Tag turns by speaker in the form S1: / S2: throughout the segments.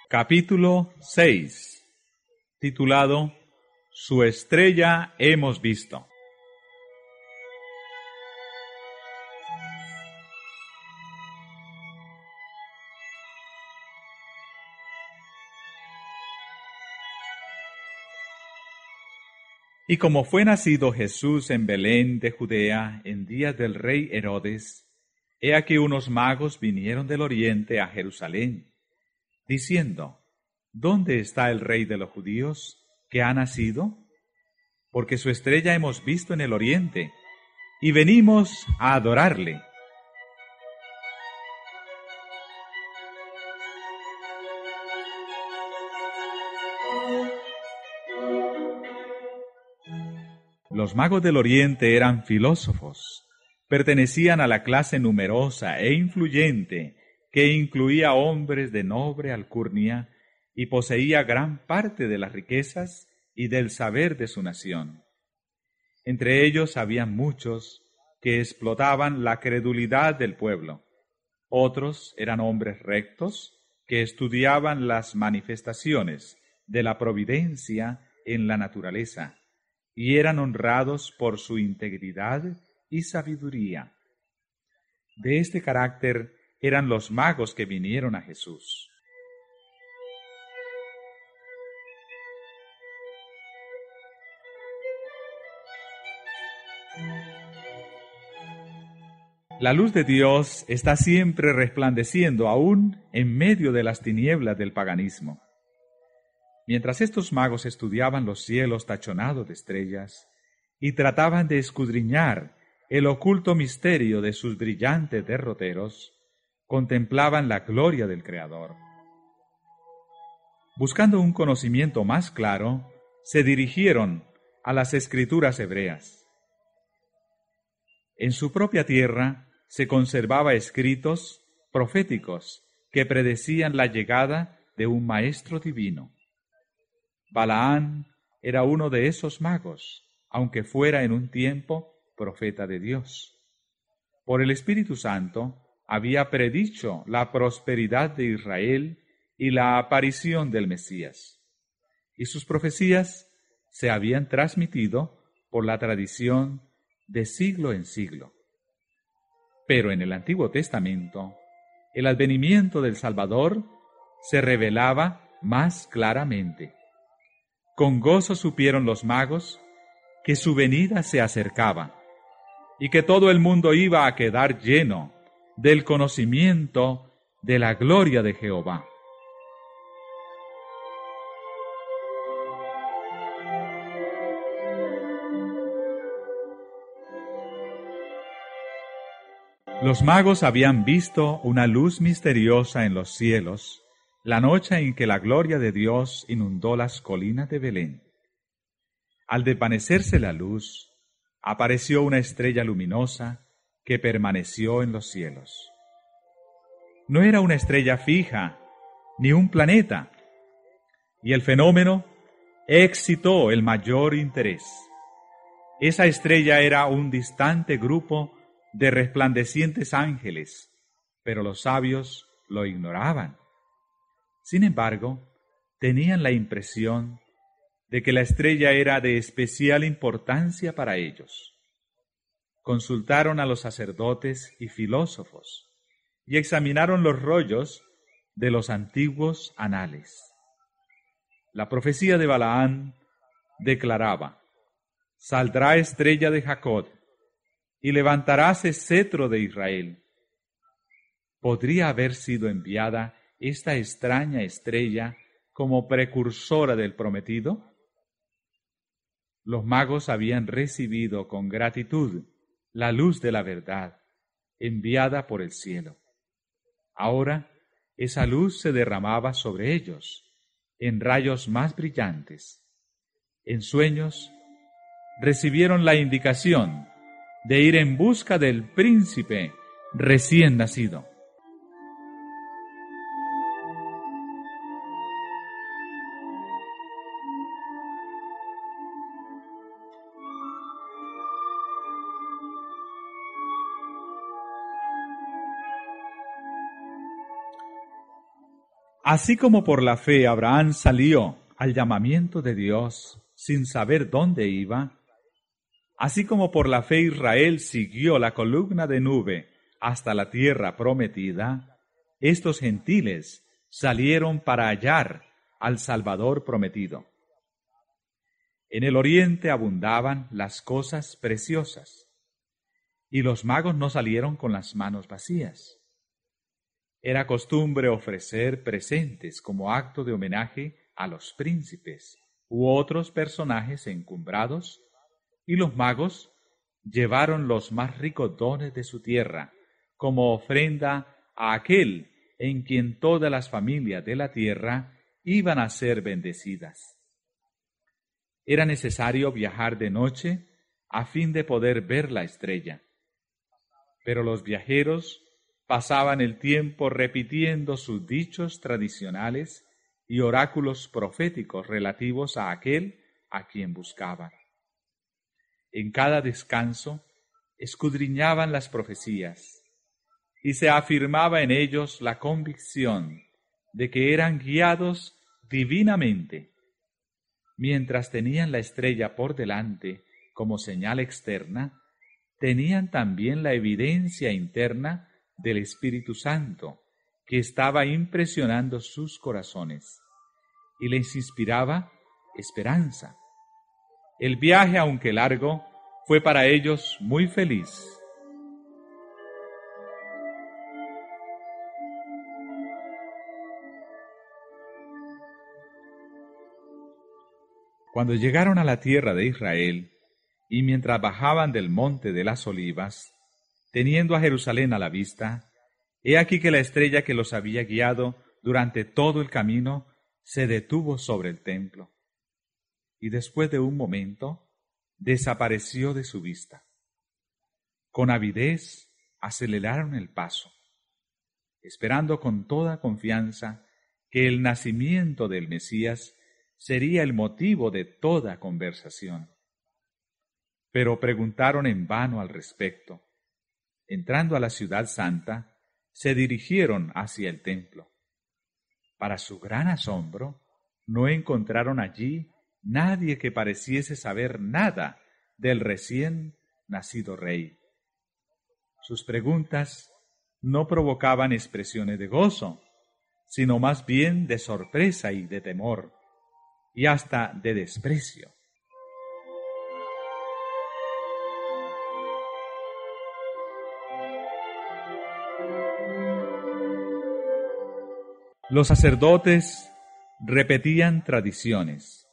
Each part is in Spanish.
S1: Capítulo 6, titulado Su estrella hemos visto. Y como fue nacido Jesús en Belén de Judea en días del rey Herodes, he aquí unos magos vinieron del oriente a Jerusalén, diciendo: ¿Dónde está el rey de los judíos que ha nacido? Porque su estrella hemos visto en el oriente, y venimos a adorarle. Los magos del oriente eran filósofos, pertenecían a la clase numerosa e influyente que incluía hombres de noble alcurnia y poseía gran parte de las riquezas y del saber de su nación. Entre ellos había muchos que explotaban la credulidad del pueblo. Otros eran hombres rectos que estudiaban las manifestaciones de la providencia en la naturaleza y eran honrados por su integridad y sabiduría. De este carácter eran los magos que vinieron a Jesús. La luz de Dios está siempre resplandeciendo aún en medio de las tinieblas del paganismo. Mientras estos magos estudiaban los cielos tachonados de estrellas y trataban de escudriñar el oculto misterio de sus brillantes derroteros, contemplaban la gloria del Creador. Buscando un conocimiento más claro, se dirigieron a las escrituras hebreas. En su propia tierra se conservaba escritos proféticos que predecían la llegada de un maestro divino. Balaán era uno de esos magos, aunque fuera en un tiempo profeta de Dios. Por el Espíritu Santo había predicho la prosperidad de Israel y la aparición del Mesías, y sus profecías se habían transmitido por la tradición de siglo en siglo. Pero en el Antiguo Testamento, el advenimiento del Salvador se revelaba más claramente. Con gozo supieron los magos que su venida se acercaba y que todo el mundo iba a quedar lleno del conocimiento de la gloria de Jehová. Los magos habían visto una luz misteriosa en los cielos la noche en que la gloria de Dios inundó las colinas de Belén. Al desvanecerse la luz, apareció una estrella luminosa que permaneció en los cielos. No era una estrella fija, ni un planeta, y el fenómeno excitó el mayor interés. Esa estrella era un distante grupo de resplandecientes ángeles, pero los sabios lo ignoraban. Sin embargo, tenían la impresión de que la estrella era de especial importancia para ellos. Consultaron a los sacerdotes y filósofos y examinaron los rollos de los antiguos anales. La profecía de Balaán declaraba: «Saldrá estrella de Jacob y levantaráse cetro de Israel». ¿Podría haber sido enviada esta extraña estrella como precursora del prometido? Los magos habían recibido con gratitud la luz de la verdad, enviada por el cielo. Ahora esa luz se derramaba sobre ellos, en rayos más brillantes. En sueños recibieron la indicación de ir en busca del príncipe recién nacido. Así como por la fe Abraham salió al llamamiento de Dios sin saber dónde iba, así como por la fe Israel siguió la columna de nube hasta la tierra prometida, estos gentiles salieron para hallar al Salvador prometido. En el oriente abundaban las cosas preciosas, y los magos no salieron con las manos vacías. Era costumbre ofrecer presentes como acto de homenaje a los príncipes u otros personajes encumbrados, y los magos llevaron los más ricos dones de su tierra como ofrenda a aquel en quien todas las familias de la tierra iban a ser bendecidas. Era necesario viajar de noche a fin de poder ver la estrella, pero los viajeros pasaban el tiempo repitiendo sus dichos tradicionales y oráculos proféticos relativos a aquel a quien buscaban. En cada descanso escudriñaban las profecías y se afirmaba en ellos la convicción de que eran guiados divinamente. Mientras tenían la estrella por delante como señal externa, tenían también la evidencia interna del Espíritu Santo, que estaba impresionando sus corazones y les inspiraba esperanza. El viaje, aunque largo, fue para ellos muy feliz. Cuando llegaron a la tierra de Israel, y mientras bajaban del monte de las Olivas, teniendo a Jerusalén a la vista, he aquí que la estrella que los había guiado durante todo el camino se detuvo sobre el templo, y después de un momento desapareció de su vista. Con avidez aceleraron el paso, esperando con toda confianza que el nacimiento del Mesías sería el motivo de toda conversación. Pero preguntaron en vano al respecto. Entrando a la ciudad santa, se dirigieron hacia el templo. Para su gran asombro, no encontraron allí nadie que pareciese saber nada del recién nacido rey. Sus preguntas no provocaban expresiones de gozo, sino más bien de sorpresa y de temor, y hasta de desprecio. Los sacerdotes repetían tradiciones,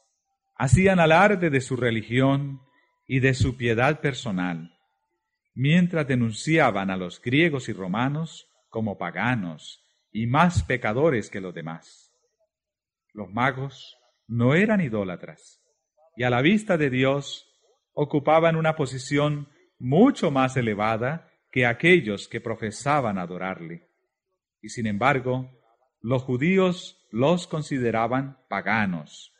S1: hacían alarde de su religión y de su piedad personal, mientras denunciaban a los griegos y romanos como paganos y más pecadores que los demás. Los magos no eran idólatras, y a la vista de Dios ocupaban una posición mucho más elevada que aquellos que profesaban adorarle. Y sin embargo, los judíos los consideraban paganos.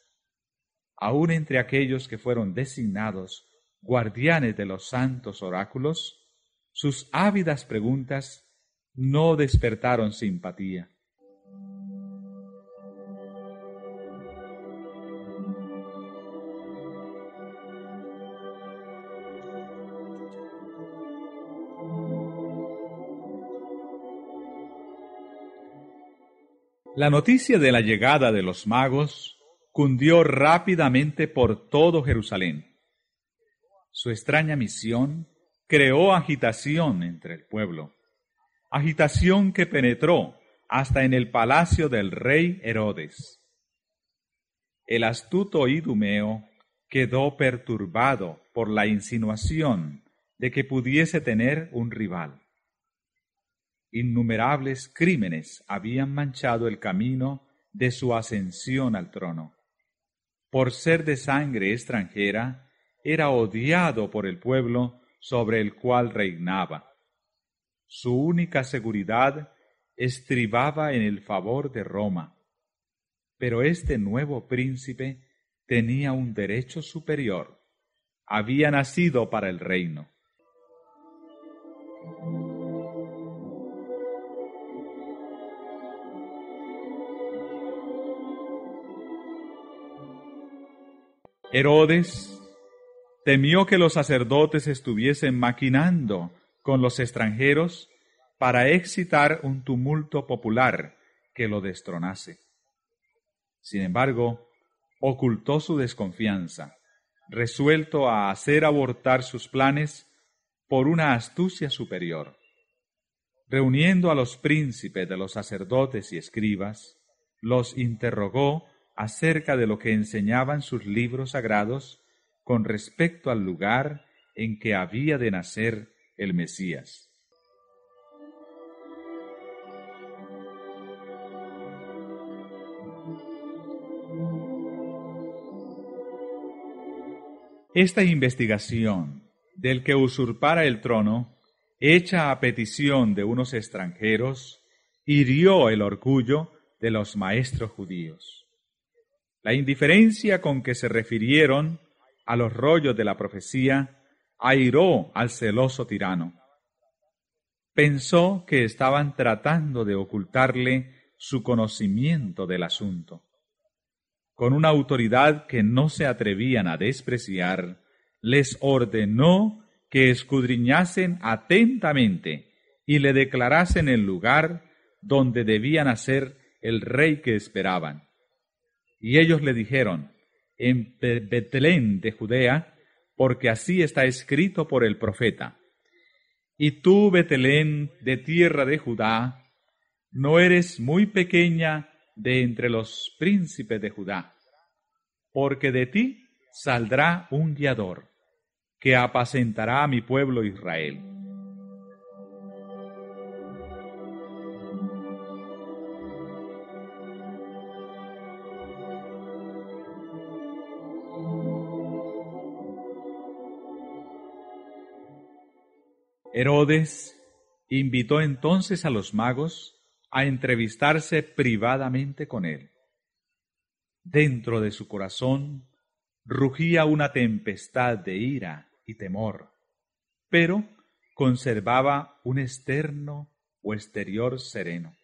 S1: Aun entre aquellos que fueron designados guardianes de los santos oráculos, sus ávidas preguntas no despertaron simpatía. La noticia de la llegada de los magos cundió rápidamente por todo Jerusalén. Su extraña misión creó agitación entre el pueblo, agitación que penetró hasta en el palacio del rey Herodes. El astuto Idumeo quedó perturbado por la insinuación de que pudiese tener un rival. Innumerables crímenes habían manchado el camino de su ascensión al trono. Por ser de sangre extranjera, era odiado por el pueblo sobre el cual reinaba. Su única seguridad estribaba en el favor de Roma. Pero este nuevo príncipe tenía un derecho superior. Había nacido para el reino. Herodes temió que los sacerdotes estuviesen maquinando con los extranjeros para excitar un tumulto popular que lo destronase. Sin embargo, ocultó su desconfianza, resuelto a hacer abortar sus planes por una astucia superior. Reuniendo a los príncipes de los sacerdotes y escribas, los interrogó acerca de lo que enseñaban sus libros sagrados con respecto al lugar en que había de nacer el Mesías. Esta investigación del que usurpara el trono, hecha a petición de unos extranjeros, hirió el orgullo de los maestros judíos. La indiferencia con que se refirieron a los rollos de la profecía airó al celoso tirano. Pensó que estaban tratando de ocultarle su conocimiento del asunto. Con una autoridad que no se atrevían a despreciar, les ordenó que escudriñasen atentamente y le declarasen el lugar donde debía nacer el rey que esperaban. Y ellos le dijeron: en Betlén de Judea, porque así está escrito por el profeta. Y tú, Betlén, de tierra de Judá, no eres muy pequeña de entre los príncipes de Judá, porque de ti saldrá un guiador, que apacentará a mi pueblo Israel. Herodes invitó entonces a los magos a entrevistarse privadamente con él. Dentro de su corazón rugía una tempestad de ira y temor, pero conservaba un externo o exterior sereno,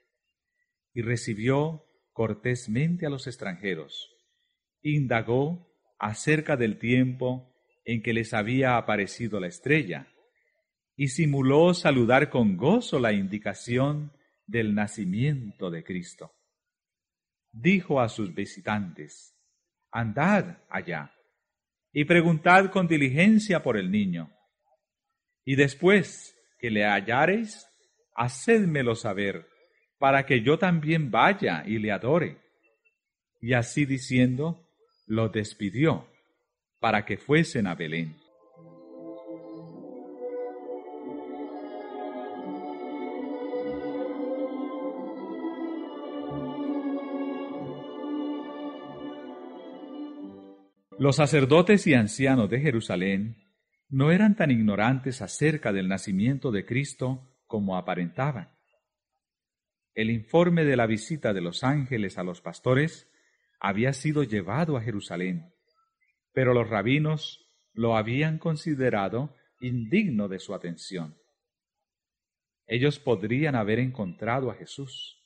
S1: y recibió cortésmente a los extranjeros. Indagó acerca del tiempo en que les había aparecido la estrella, y simuló saludar con gozo la indicación del nacimiento de Cristo. Dijo a sus visitantes: andad allá y preguntad con diligencia por el niño, y después que le hallareis, hacédmelo saber, para que yo también vaya y le adore. Y así diciendo, lo despidió para que fuesen a Belén. Los sacerdotes y ancianos de Jerusalén no eran tan ignorantes acerca del nacimiento de Cristo como aparentaban. El informe de la visita de los ángeles a los pastores había sido llevado a Jerusalén, pero los rabinos lo habían considerado indigno de su atención. Ellos podrían haber encontrado a Jesús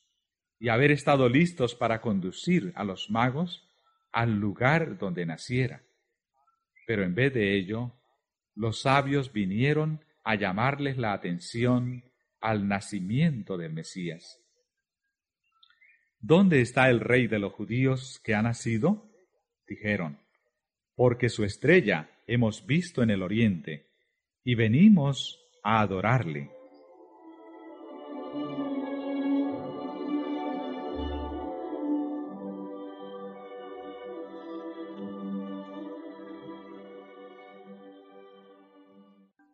S1: y haber estado listos para conducir a los magos al lugar donde naciera. Pero en vez de ello, los sabios vinieron a llamarles la atención al nacimiento del Mesías. ¿Dónde está el rey de los judíos que ha nacido? Dijeron, porque su estrella hemos visto en el oriente, y venimos a adorarle.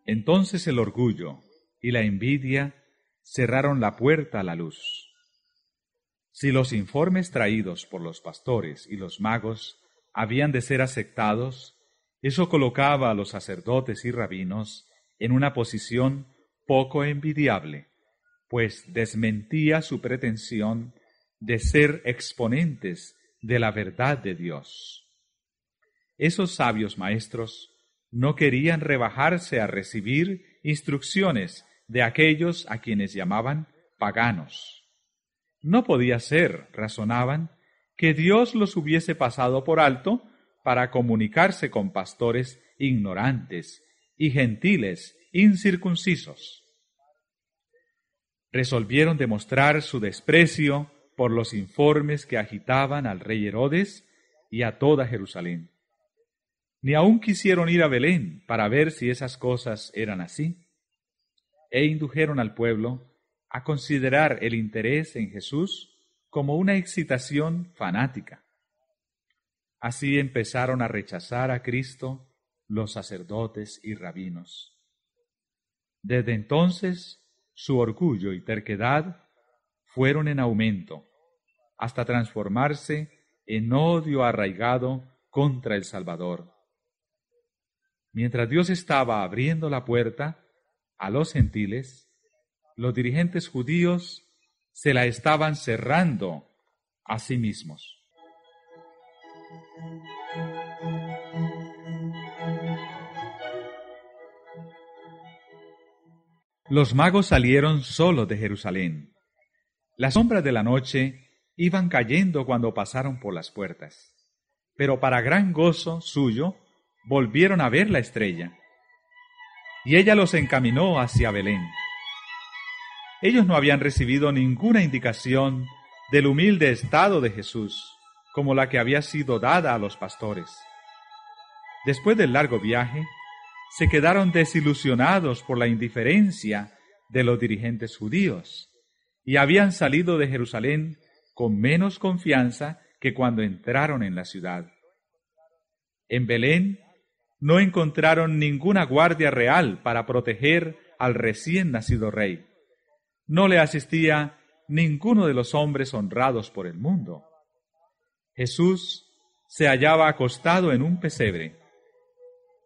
S1: Entonces el orgullo y la envidia cerraron la puerta a la luz. Si los informes traídos por los pastores y los magos habían de ser aceptados, eso colocaba a los sacerdotes y rabinos en una posición poco envidiable, pues desmentía su pretensión de ser exponentes de la verdad de Dios. Esos sabios maestros no querían rebajarse a recibir instrucciones de aquellos a quienes llamaban paganos. No podía ser, razonaban, que Dios los hubiese pasado por alto para comunicarse con pastores ignorantes y gentiles incircuncisos. Resolvieron demostrar su desprecio por los informes que agitaban al rey Herodes y a toda Jerusalén. Ni aun quisieron ir a Belén para ver si esas cosas eran así, e indujeron al pueblo a considerar el interés en Jesús como una excitación fanática. Así empezaron a rechazar a Cristo los sacerdotes y rabinos. Desde entonces, su orgullo y terquedad fueron en aumento, hasta transformarse en odio arraigado contra el Salvador. Mientras Dios estaba abriendo la puerta a los gentiles, los dirigentes judíos se la estaban cerrando a sí mismos. Los magos salieron solos de Jerusalén. Las sombras de la noche iban cayendo cuando pasaron por las puertas, pero para gran gozo suyo volvieron a ver la estrella, y ella los encaminó hacia Belén. Ellos no habían recibido ninguna indicación del humilde estado de Jesús, como la que había sido dada a los pastores. Después del largo viaje, se quedaron desilusionados por la indiferencia de los dirigentes judíos, y habían salido de Jerusalén con menos confianza que cuando entraron en la ciudad. En Belén no encontraron ninguna guardia real para proteger al recién nacido rey. No le asistía ninguno de los hombres honrados por el mundo. Jesús se hallaba acostado en un pesebre.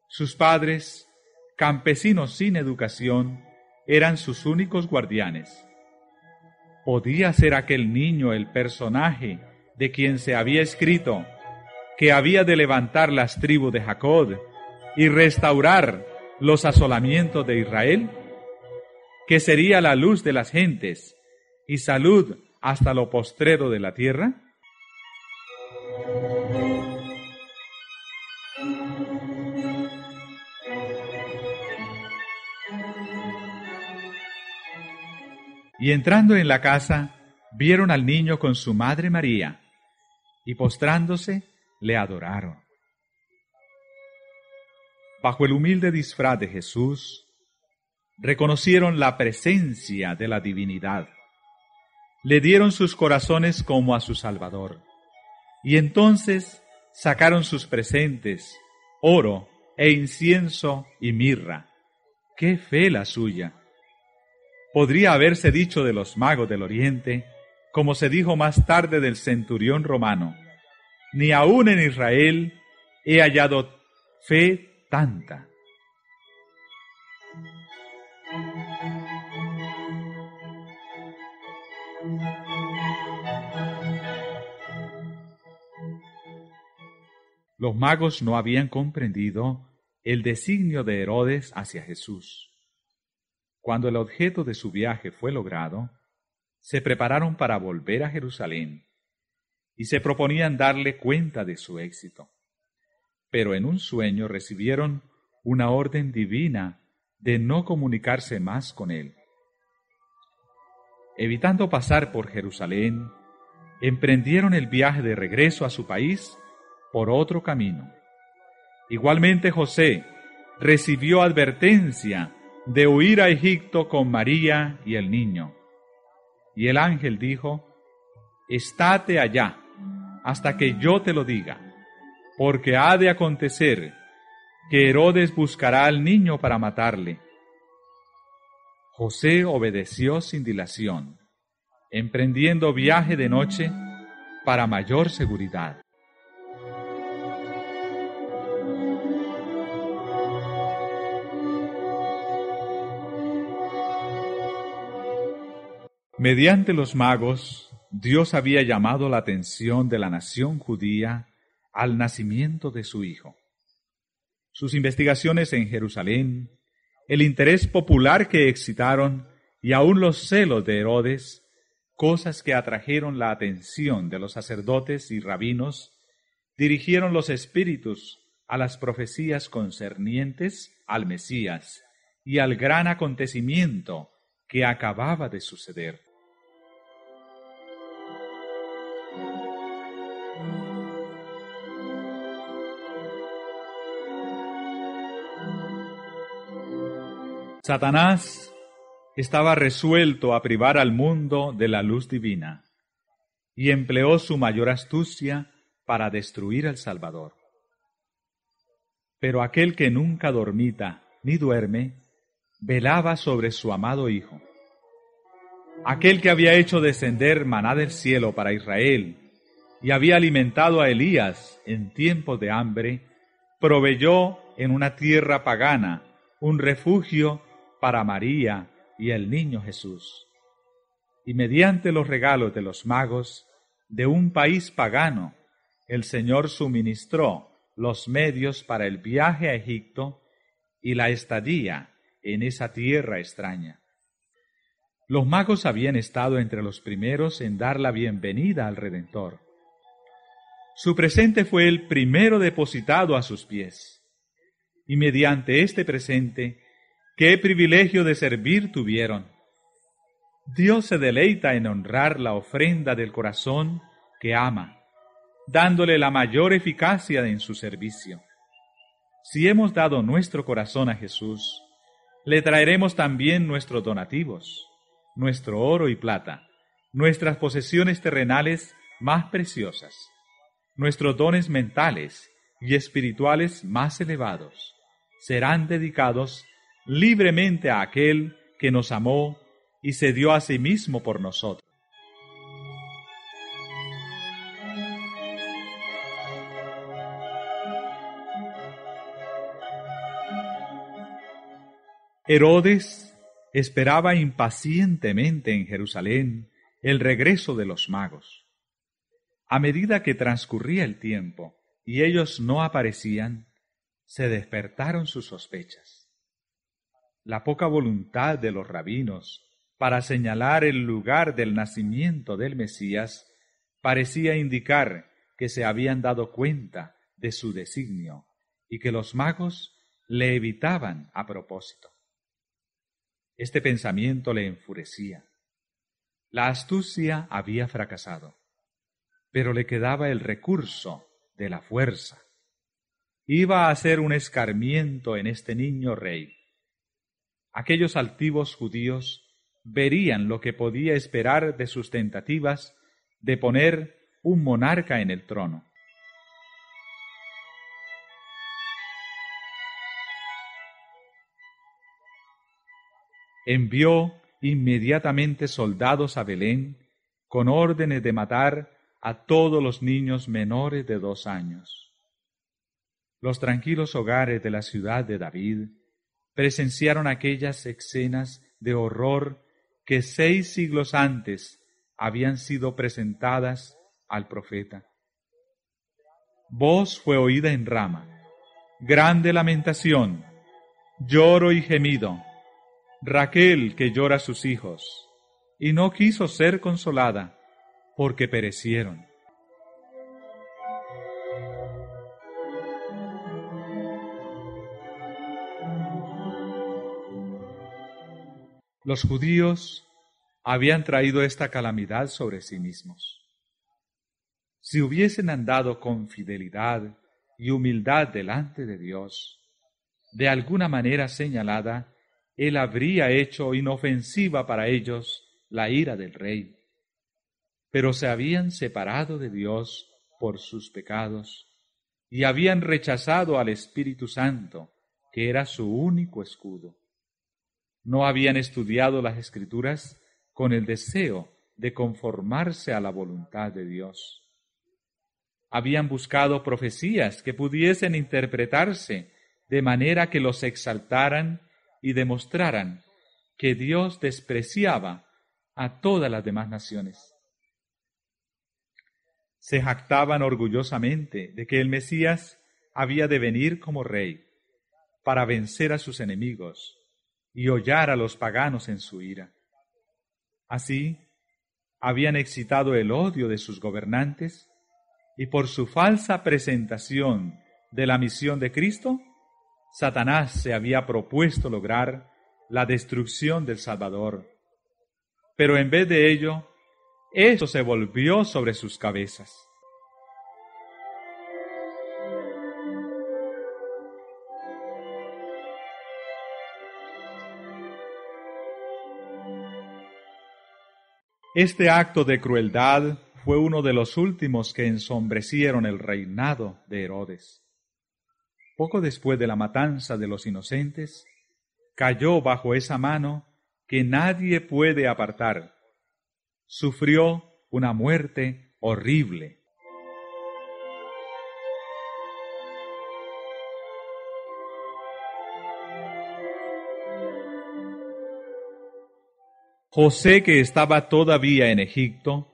S1: Sus padres, campesinos sin educación, eran sus únicos guardianes. ¿Podía ser aquel niño el personaje de quien se había escrito que había de levantar las tribus de Jacob y restaurar los asolamientos de Israel? ¿Que sería la luz de las gentes y salud hasta lo postrero de la tierra? Y entrando en la casa, vieron al niño con su madre María, y postrándose, le adoraron. Bajo el humilde disfraz de Jesús, reconocieron la presencia de la divinidad. Le dieron sus corazones como a su Salvador, y entonces sacaron sus presentes, oro e incienso y mirra. ¡Qué fe la suya! Podría haberse dicho de los magos del Oriente, como se dijo más tarde del centurión romano: ni aun en Israel he hallado fe tanta. Los magos no habían comprendido el designio de Herodes hacia Jesús. Cuando el objeto de su viaje fue logrado, se prepararon para volver a Jerusalén y se proponían darle cuenta de su éxito. Pero en un sueño recibieron una orden divina de no comunicarse más con él. Evitando pasar por Jerusalén, emprendieron el viaje de regreso a su país por otro camino. Igualmente José recibió advertencia de huir a Egipto con María y el niño. Y el ángel dijo: estate allá hasta que yo te lo diga, porque ha de acontecer que Herodes buscará al niño para matarle. José obedeció sin dilación, emprendiendo viaje de noche para mayor seguridad. Mediante los magos, Dios había llamado la atención de la nación judía al nacimiento de su Hijo. Sus investigaciones en Jerusalén, el interés popular que excitaron y aun los celos de Herodes, cosas que atrajeron la atención de los sacerdotes y rabinos, dirigieron los espíritus a las profecías concernientes al Mesías y al gran acontecimiento que acababa de suceder. Satanás estaba resuelto a privar al mundo de la luz divina y empleó su mayor astucia para destruir al Salvador. Pero aquel que nunca dormita ni duerme, velaba sobre su amado Hijo. Aquel que había hecho descender maná del cielo para Israel y había alimentado a Elías en tiempos de hambre, proveyó en una tierra pagana un refugio para María y el niño Jesús. Y mediante los regalos de los magos de un país pagano, el Señor suministró los medios para el viaje a Egipto y la estadía en esa tierra extraña. Los magos habían estado entre los primeros en dar la bienvenida al Redentor. Su presente fue el primero depositado a sus pies, y mediante este presente, ¡qué privilegio de servir tuvieron! Dios se deleita en honrar la ofrenda del corazón que ama, dándole la mayor eficacia en su servicio. Si hemos dado nuestro corazón a Jesús, le traeremos también nuestros donativos, nuestro oro y plata, nuestras posesiones terrenales más preciosas, nuestros dones mentales y espirituales más elevados, serán dedicados libremente a aquel que nos amó y se dio a sí mismo por nosotros. Herodes esperaba impacientemente en Jerusalén el regreso de los magos. A medida que transcurría el tiempo y ellos no aparecían, se despertaron sus sospechas. La poca voluntad de los rabinos para señalar el lugar del nacimiento del Mesías parecía indicar que se habían dado cuenta de su designio y que los magos le evitaban a propósito. Este pensamiento le enfurecía. La astucia había fracasado, pero le quedaba el recurso de la fuerza. Iba a hacer un escarmiento en este niño rey. Aquellos altivos judíos verían lo que podía esperar de sus tentativas de poner un monarca en el trono. Envió inmediatamente soldados a Belén con órdenes de matar a todos los niños menores de 2 años. Los tranquilos hogares de la ciudad de David presenciaron aquellas escenas de horror que 6 siglos antes habían sido presentadas al profeta. Voz fue oída en Rama, grande lamentación, lloro y gemido. Raquel que llora a sus hijos, y no quiso ser consolada, porque perecieron. Los judíos habían traído esta calamidad sobre sí mismos. Si hubiesen andado con fidelidad y humildad delante de Dios, de alguna manera señalada, Él habría hecho inofensiva para ellos la ira del rey. Pero se habían separado de Dios por sus pecados y habían rechazado al Espíritu Santo, que era su único escudo. No habían estudiado las Escrituras con el deseo de conformarse a la voluntad de Dios. Habían buscado profecías que pudiesen interpretarse de manera que los exaltaran y demostraran que Dios despreciaba a todas las demás naciones. Se jactaban orgullosamente de que el Mesías había de venir como rey para vencer a sus enemigos y hollar a los paganos en su ira. Así, habían excitado el odio de sus gobernantes y por su falsa presentación de la misión de Cristo, Satanás se había propuesto lograr la destrucción del Salvador. Pero en vez de ello, esto se volvió sobre sus cabezas. Este acto de crueldad fue uno de los últimos que ensombrecieron el reinado de Herodes. Poco después de la matanza de los inocentes, cayó bajo esa mano que nadie puede apartar. Sufrió una muerte horrible. José, que estaba todavía en Egipto,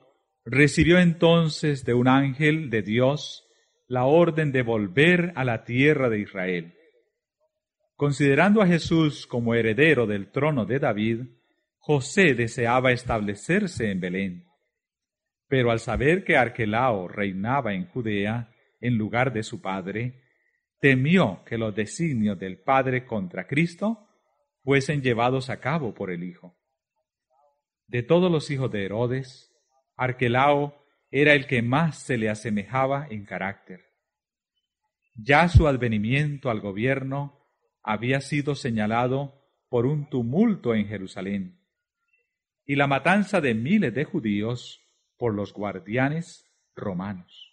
S1: recibió entonces de un ángel de Dios la orden de volver a la tierra de Israel. Considerando a Jesús como heredero del trono de David, José deseaba establecerse en Belén. Pero al saber que Arquelao reinaba en Judea en lugar de su padre, temió que los designios del padre contra Cristo fuesen llevados a cabo por el hijo. De todos los hijos de Herodes, Arquelao era el que más se le asemejaba en carácter. Ya su advenimiento al gobierno había sido señalado por un tumulto en Jerusalén y la matanza de miles de judíos por los guardianes romanos.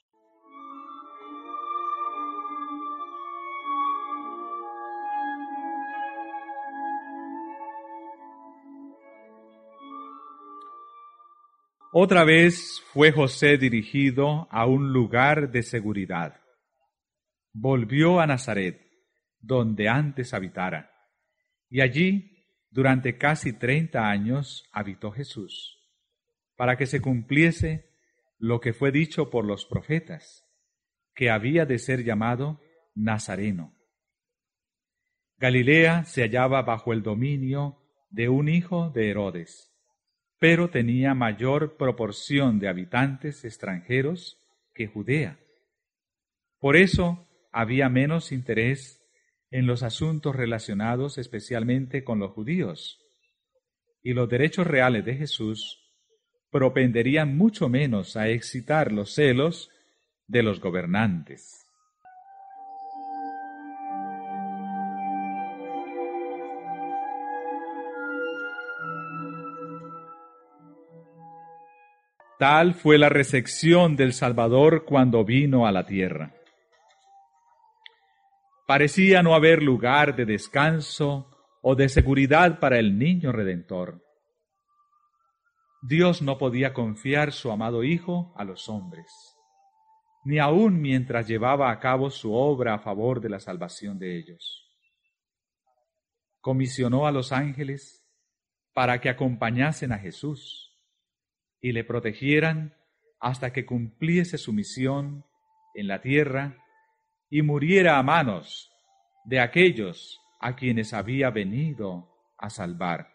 S1: Otra vez fue José dirigido a un lugar de seguridad. Volvió a Nazaret, donde antes habitara, y allí, durante casi 30 años, habitó Jesús, para que se cumpliese lo que fue dicho por los profetas, que había de ser llamado Nazareno. Galilea se hallaba bajo el dominio de un hijo de Herodes, pero tenía mayor proporción de habitantes extranjeros que Judea. Por eso había menos interés en los asuntos relacionados especialmente con los judíos, y los derechos reales de Jesús propenderían mucho menos a excitar los celos de los gobernantes. Tal fue la recepción del Salvador cuando vino a la tierra. Parecía no haber lugar de descanso o de seguridad para el niño Redentor. Dios no podía confiar su amado Hijo a los hombres, ni aun mientras llevaba a cabo su obra a favor de la salvación de ellos. Comisionó a los ángeles para que acompañasen a Jesús y le protegieran hasta que cumpliese su misión en la tierra y muriera a manos de aquellos a quienes había venido a salvar.